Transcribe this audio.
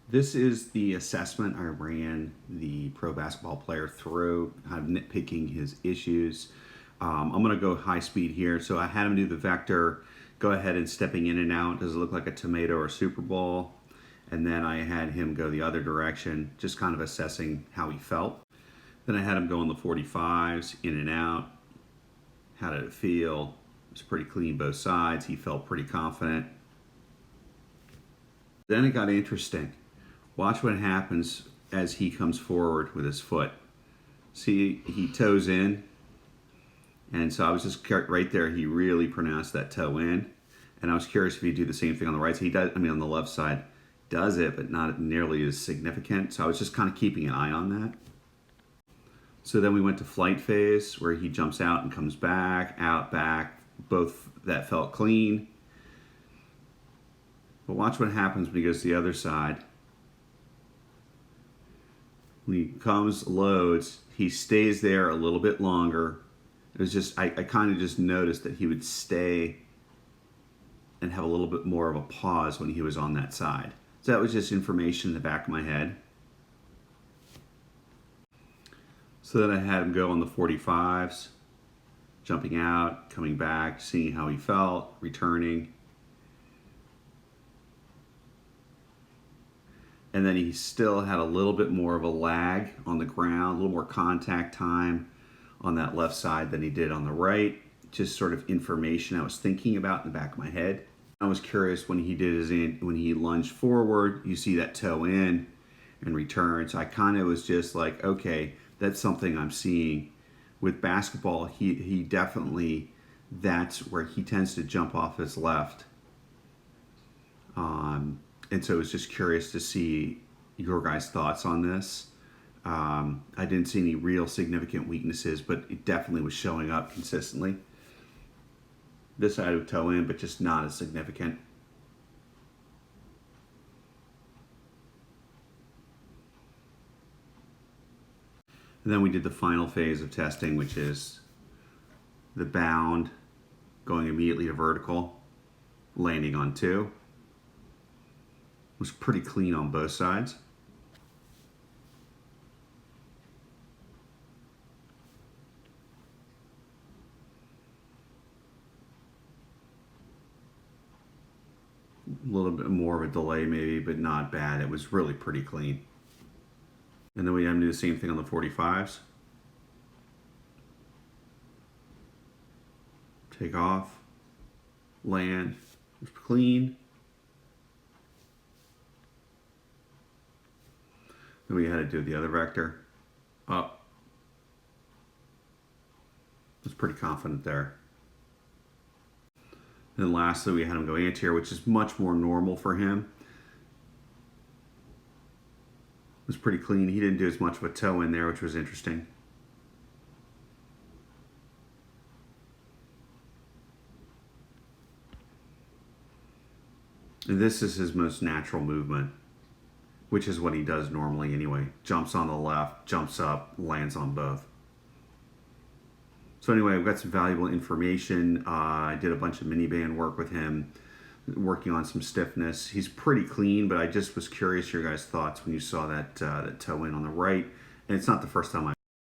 This is the assessment I ran the pro basketball player through, kind of nitpicking his issues. I'm going to go high speed here. So I had him do the vector, go ahead and stepping in and out. Does it look like a tomato or a Super Bowl? And then I had him go the other direction, just kind of assessing how he felt. Then I had him go on the 45s, in and out. How did it feel? It was pretty clean both sides. He felt pretty confident. Then it got interesting. Watch what happens as he comes forward with his foot. See, he toes in. And so I was just right there. He really pronounced that toe in. And I was curious if he'd do the same thing on the right side. He does, on the left side, does it, but not nearly as significant. So I was just kind of keeping an eye on that. So then we went to flight phase where he jumps out and comes back, out, back. Both that felt clean. But watch what happens when he goes to the other side. When he comes, loads, he stays there a little bit longer. It was just, I kind of just noticed that he would stay and have a little bit more of a pause when he was on that side. So that was just information in the back of my head. So then I had him go on the 45s, jumping out, coming back, seeing how he felt, returning. And then he still had a little bit more of a lag on the ground, a little more contact time on that left side than he did on the right. Just sort of information I was thinking about in the back of my head. I was curious when he when he lunged forward, you see that toe in and return. So I kind of was just like, okay, that's something I'm seeing. With basketball, he definitely, that's where he tends to jump off his left. And so I was just curious to see your guys' thoughts on this. I didn't see any real significant weaknesses, but it definitely was showing up consistently. This side would toe in, but just not as significant. And then we did the final phase of testing, which is the bound, going immediately to vertical, landing on 2. Was pretty clean on both sides. A little bit more of a delay maybe, but not bad. It was really pretty clean. And then we had to do the same thing on the 45s. Take off, land, it was clean. Then we had to do the other vector, up. I was pretty confident there. And then lastly, we had him go anterior, which is much more normal for him. It was pretty clean. He didn't do as much of a toe in there, which was interesting. And this is his most natural movement, which is what he does normally anyway. Jumps on the left, jumps up, lands on both. So anyway, I've got some valuable information. I did a bunch of mini band work with him, working on some stiffness. He's pretty clean, but I just was curious your guys' thoughts when you saw that toe in on the right. And it's not the first time